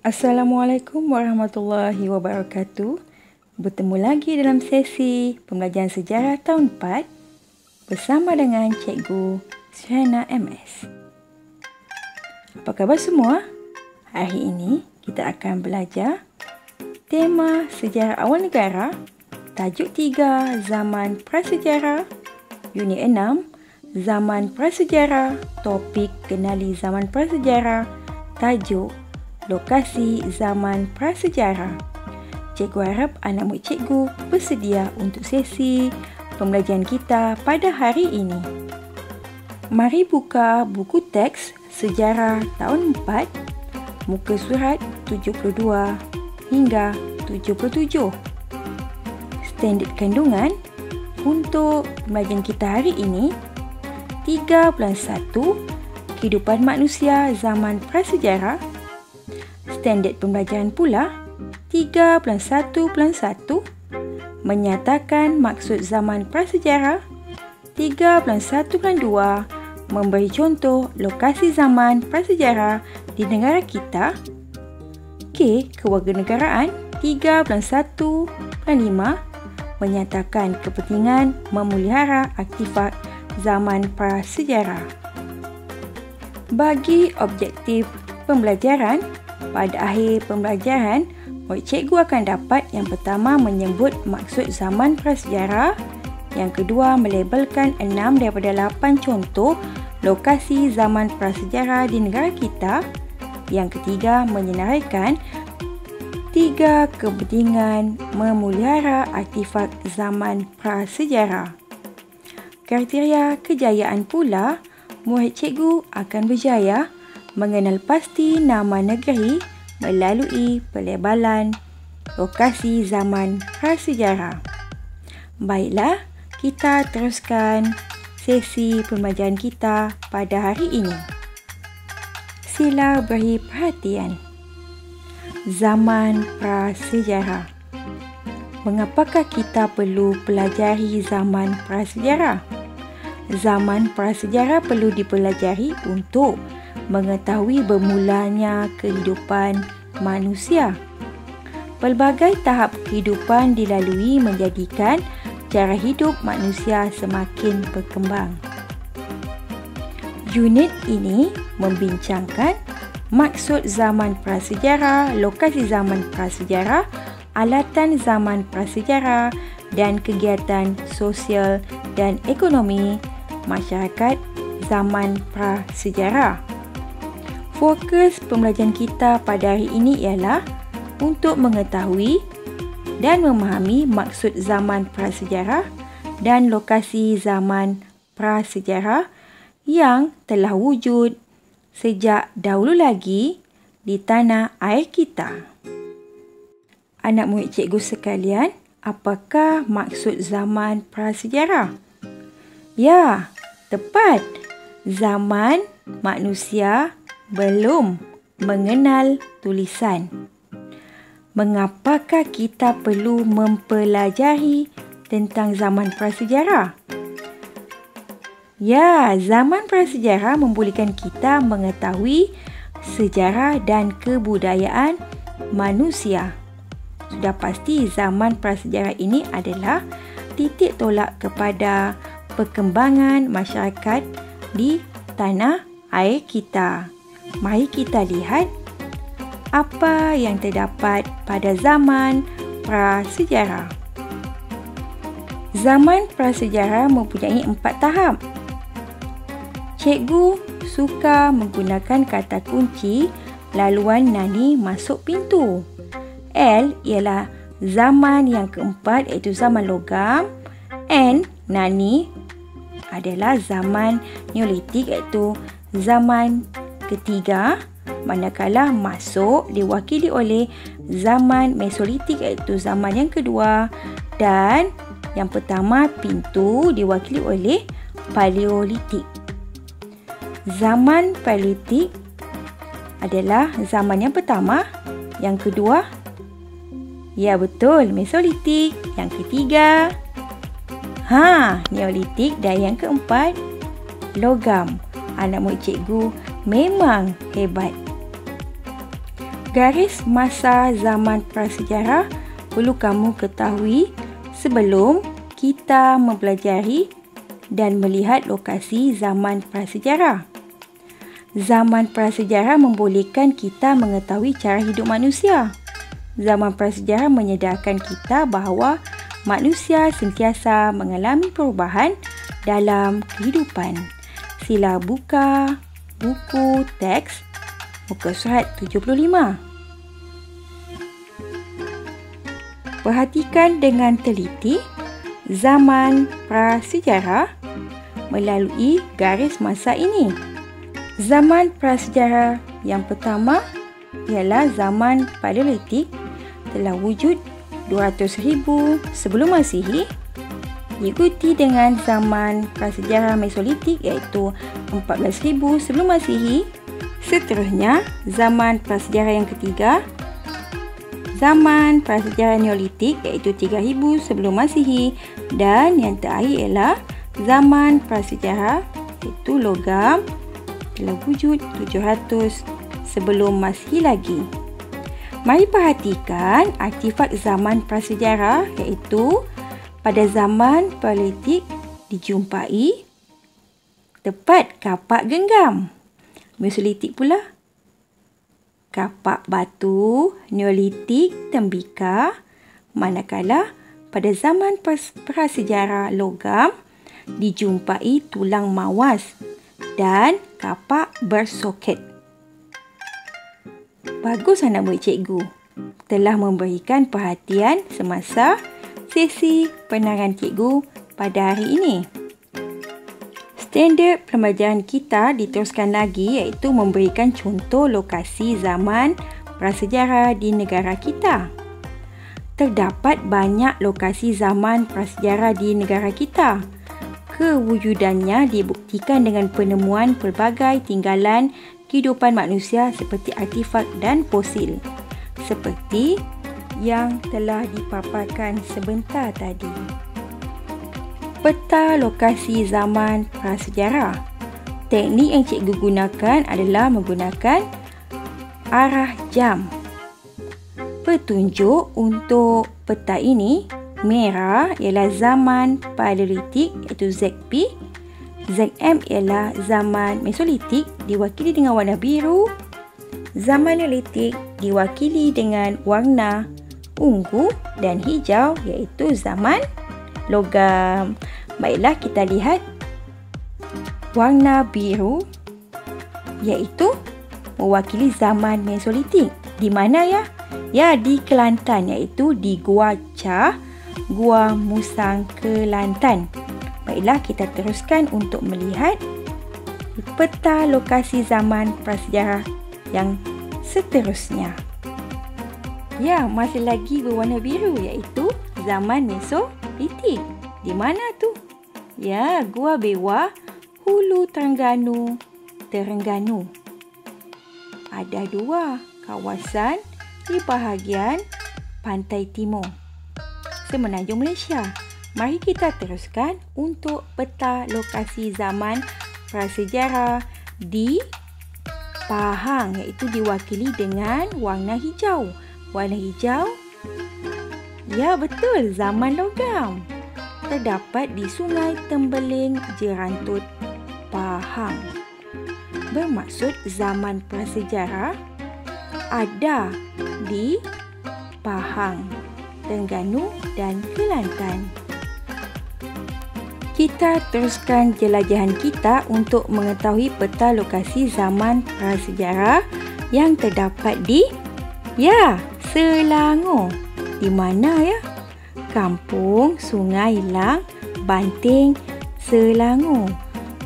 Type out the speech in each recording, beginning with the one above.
Assalamualaikum warahmatullahi wabarakatuh. Bertemu lagi dalam sesi pembelajaran sejarah tahun 4 bersama dengan Cikgu Syahana MS. Apa khabar semua? Hari ini kita akan belajar tema sejarah awal negara, tajuk 3 zaman prasejarah, unit 6 zaman prasejarah, topik kenali zaman prasejarah, tajuk lokasi zaman prasejarah. Cikgu harap anak murid cikgu bersedia untuk sesi pembelajaran kita pada hari ini. Mari buka buku teks sejarah tahun 4, muka surat 72 hingga 77. Standard kandungan untuk pembelajaran kita hari ini 3 bulan 1, kehidupan manusia zaman prasejarah. Standard pembelajaran pula 3 bulan 1 bulan 1, menyatakan maksud zaman prasejarah. 3 bulan 1 bulan 2, memberi contoh lokasi zaman prasejarah di negara kita. K, kewarganegaraan. 3 bulan 1 bulan 5, menyatakan kepentingan memelihara artifak zaman prasejarah. Bagi objektif pembelajaran, pada akhir pembelajaran, murid cikgu akan dapat yang pertama menyebut maksud zaman prasejarah, yang kedua melabelkan 6 daripada 8 contoh lokasi zaman prasejarah di negara kita, yang ketiga menyenaraikan 3 kepentingan memelihara artifak zaman prasejarah. Kriteria kejayaan pula, murid cikgu akan berjaya mengenal pasti nama negeri melalui pelabelan lokasi zaman prasejarah. Baiklah, kita teruskan sesi pembelajaran kita pada hari ini. Sila beri perhatian. Zaman prasejarah. Mengapakah kita perlu pelajari zaman prasejarah? Zaman prasejarah perlu dipelajari untuk mengetahui bermulanya kehidupan manusia. Pelbagai tahap kehidupan dilalui menjadikan cara hidup manusia semakin berkembang. Unit ini membincangkan maksud zaman prasejarah, lokasi zaman prasejarah, alatan zaman prasejarah dan kegiatan sosial dan ekonomi masyarakat zaman prasejarah. Fokus pembelajaran kita pada hari ini ialah untuk mengetahui dan memahami maksud zaman prasejarah dan lokasi zaman prasejarah yang telah wujud sejak dahulu lagi di tanah air kita. Anak murid cikgu sekalian, apakah maksud zaman prasejarah? Ya, tepat. Zaman manusia belum mengenal tulisan. Mengapakah kita perlu mempelajari tentang zaman prasejarah? Ya, zaman prasejarah membolehkan kita mengetahui sejarah dan kebudayaan manusia. Sudah pasti zaman prasejarah ini adalah titik tolak kepada perkembangan masyarakat di tanah air kita. Mari kita lihat apa yang terdapat pada zaman prasejarah. Zaman prasejarah mempunyai 4 tahap. Cikgu suka menggunakan kata kunci laluan nani masuk pintu. L ialah zaman yang keempat iaitu zaman logam. N, nani adalah zaman Neolitik iaitu zaman ketiga, manakala masuk diwakili oleh zaman Mesolitik iaitu zaman yang kedua, dan yang pertama pintu diwakili oleh Paleolitik. Zaman Paleolitik adalah zaman yang pertama, yang kedua, ya betul, Mesolitik, yang ketiga, Neolitik, dan yang keempat, logam. Anak murid cikgu memang hebat. Garis masa zaman prasejarah perlu kamu ketahui sebelum kita mempelajari dan melihat lokasi zaman prasejarah. Zaman prasejarah membolehkan kita mengetahui cara hidup manusia. Zaman prasejarah menyedarkan kita bahawa manusia sentiasa mengalami perubahan dalam kehidupan. Sila buka buku teks muka surat 75. Perhatikan dengan teliti zaman prasejarah melalui garis masa ini. Zaman prasejarah yang pertama ialah zaman Paleolitik, telah wujud 200,000 sebelum Masihi, diikuti dengan zaman prasejarah Mesolitik iaitu 14,000 sebelum Masihi. Seterusnya, zaman prasejarah yang ketiga, zaman prasejarah Neolitik iaitu 3,000 sebelum Masihi, dan yang terakhir ialah zaman prasejarah iaitu logam, telah wujud 700 sebelum Masihi lagi. Mari perhatikan artifak zaman prasejarah iaitu pada zaman Paleolitik dijumpai tepat kapak genggam. Mesolitik pula kapak batu, Neolitik tembikar, manakala pada zaman prasejarah logam dijumpai tulang mawas dan kapak bersoket. Bagus anak murid cikgu telah memberikan perhatian semasa sesi penerangan cikgu pada hari ini. Standard pembelajaran kita diteruskan lagi iaitu memberikan contoh lokasi zaman prasejarah di negara kita. Terdapat banyak lokasi zaman prasejarah di negara kita. Kewujudannya dibuktikan dengan penemuan pelbagai tinggalan kehidupan manusia seperti artifak dan fosil, seperti yang telah dipaparkan sebentar tadi. Peta lokasi zaman prasejarah. Teknik yang cikgu gunakan adalah menggunakan arah jam. Petunjuk untuk peta ini, merah ialah zaman Paleolitik iaitu ZP. ZM ialah zaman Mesolitik diwakili dengan warna biru. Zaman Neolitik diwakili dengan warna ungu dan hijau iaitu zaman logam. Baiklah, kita lihat warna biru iaitu mewakili zaman Mesolitik. Di mana ya? Ya, di Kelantan iaitu di Gua Cah, Gua Musang, Kelantan. Baiklah, kita teruskan untuk melihat peta lokasi zaman prasejarah yang seterusnya. Ya, masih lagi berwarna biru iaitu zaman Mesolitik. Di mana tu? Ya, Gua Bewa, Hulu Terengganu, Terengganu. Ada dua kawasan di bahagian pantai timur Semenanjung Malaysia. Mari kita teruskan untuk peta lokasi zaman prasejarah di Pahang iaitu diwakili dengan warna hijau. Warna hijau, ya betul, zaman logam. Terdapat di Sungai Tembeling, Jerantut, Pahang. Bermaksud zaman prasejarah ada di Pahang, Terengganu dan Kelantan. Kita teruskan jelajahan kita untuk mengetahui peta lokasi zaman prasejarah yang terdapat di Selangor. Di mana ya? Kampung Sungai Lang, Banting, Selangor.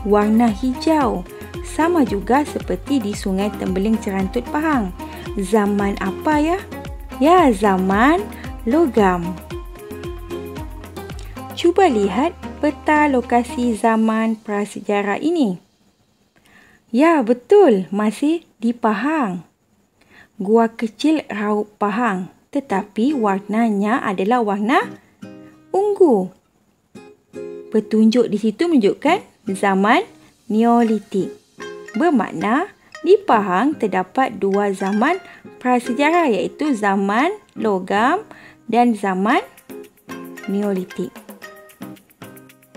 Warna hijau, sama juga seperti di Sungai Tembeling, Jerantut, Pahang. Zaman apa ya? Ya, zaman logam. Cuba lihat peta lokasi zaman prasejarah ini. Ya, betul, masih di Pahang. Gua Kecil Raub Pahang, tetapi warnanya adalah warna ungu. Petunjuk di situ menunjukkan zaman Neolitik. Bermakna Di Pahang terdapat dua zaman prasejarah iaitu zaman logam dan zaman Neolitik.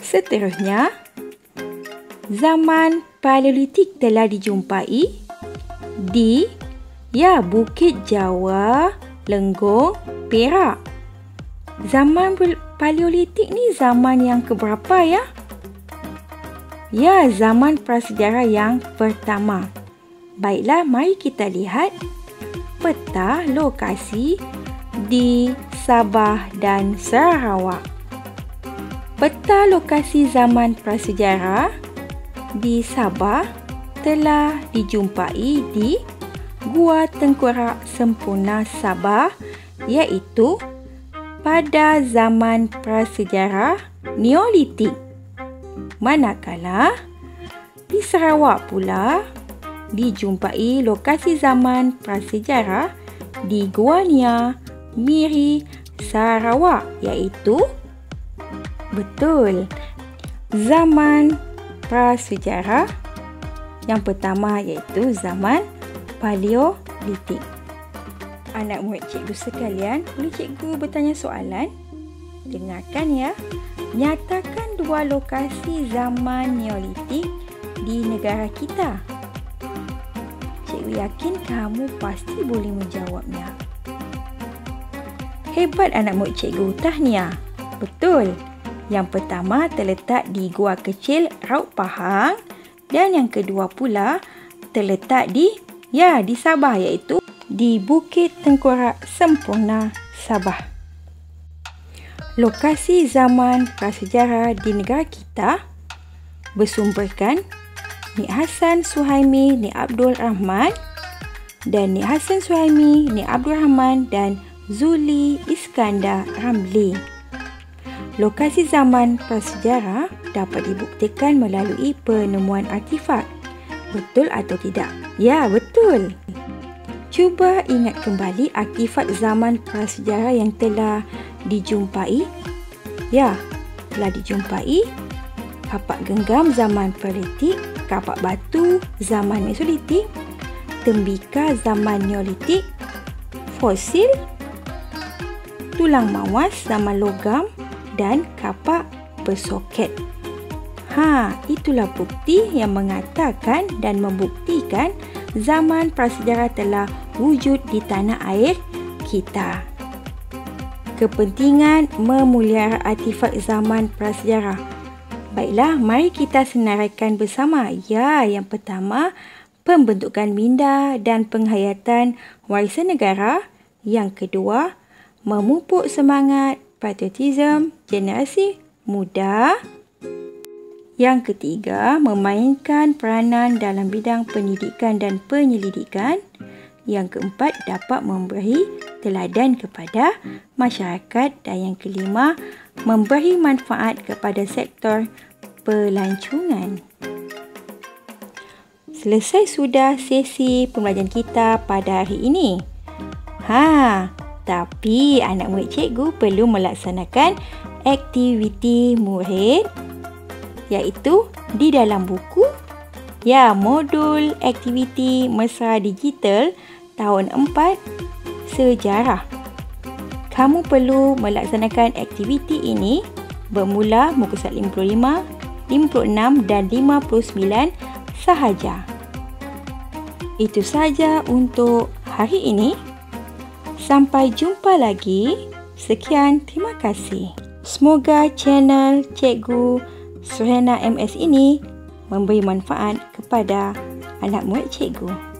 Seterusnya, zaman Paleolitik telah dijumpai di Bukit Jawa, Lenggong, Perak. Zaman Paleolitik ni zaman yang keberapa ya? Ya, zaman prasejarah yang pertama. Baiklah, mari kita lihat peta lokasi di Sabah dan Sarawak. Peta lokasi zaman prasejarah di Sabah telah dijumpai di Gua Tengkorak Sempurna Sabah iaitu pada zaman prasejarah Neolitik. Manakala di Sarawak pula dijumpai lokasi zaman prasejarah di Gua Nia, Miri, Sarawak iaitu betul zaman prasejarah yang pertama iaitu zaman Paleolitik. Anak murid cikgu sekalian, boleh cikgu bertanya soalan? Dengarkan ya. Nyatakan dua lokasi zaman Neolitik di negara kita. Cikgu yakin kamu pasti boleh menjawabnya. Hebat anak murid cikgu, tahniah. Betul. Yang pertama terletak di Gua Kecil Raut Pahang dan yang kedua pula terletak di Sabah iaitu di Bukit Tengkorak Sempurna Sabah. Lokasi zaman prasejarah di negara kita bersumberkan Nik Hassan Suhaimi, Nik Abdul Rahman dan Nik Hassan Suhaimi, Nik Abdul Rahman dan Zuli Iskandar Ramli. Lokasi zaman prasejarah dapat dibuktikan melalui penemuan artifak. Betul atau tidak? Ya, betul. Cuba ingat kembali artifak zaman prasejarah yang telah dijumpai. Ya, telah dijumpai kapak genggam zaman Paleolitik, kapak batu zaman Mesolitik, tembika zaman Neolitik, fosil, tulang mawas zaman logam dan kapak bersoket. Itulah bukti yang mengatakan dan membuktikan zaman prasejarah telah wujud di tanah air kita. Kepentingan memelihara artifak zaman prasejarah. Baiklah, mari kita senaraikan bersama. Ya, yang pertama, pembentukan minda dan penghayatan warisan negara. Yang kedua, memupuk semangat patriotisme generasi muda. Yang ketiga, memainkan peranan dalam bidang pendidikan dan penyelidikan. Yang keempat, dapat memberi teladan kepada masyarakat. Dan yang kelima, memberi manfaat kepada sektor pelancongan. Selesai sudah sesi pembelajaran kita pada hari ini. Tapi anak murid cikgu perlu melaksanakan aktiviti murid iaitu di dalam buku modul aktiviti mesra digital tahun 4 sejarah. Kamu perlu melaksanakan aktiviti ini bermula muka surat 55, 56 dan 59 sahaja. Itu saja untuk hari ini. Sampai jumpa lagi. Sekian, terima kasih. Semoga channel Cikgu Suhena MS ini memberi manfaat kepada anak murid cikgu.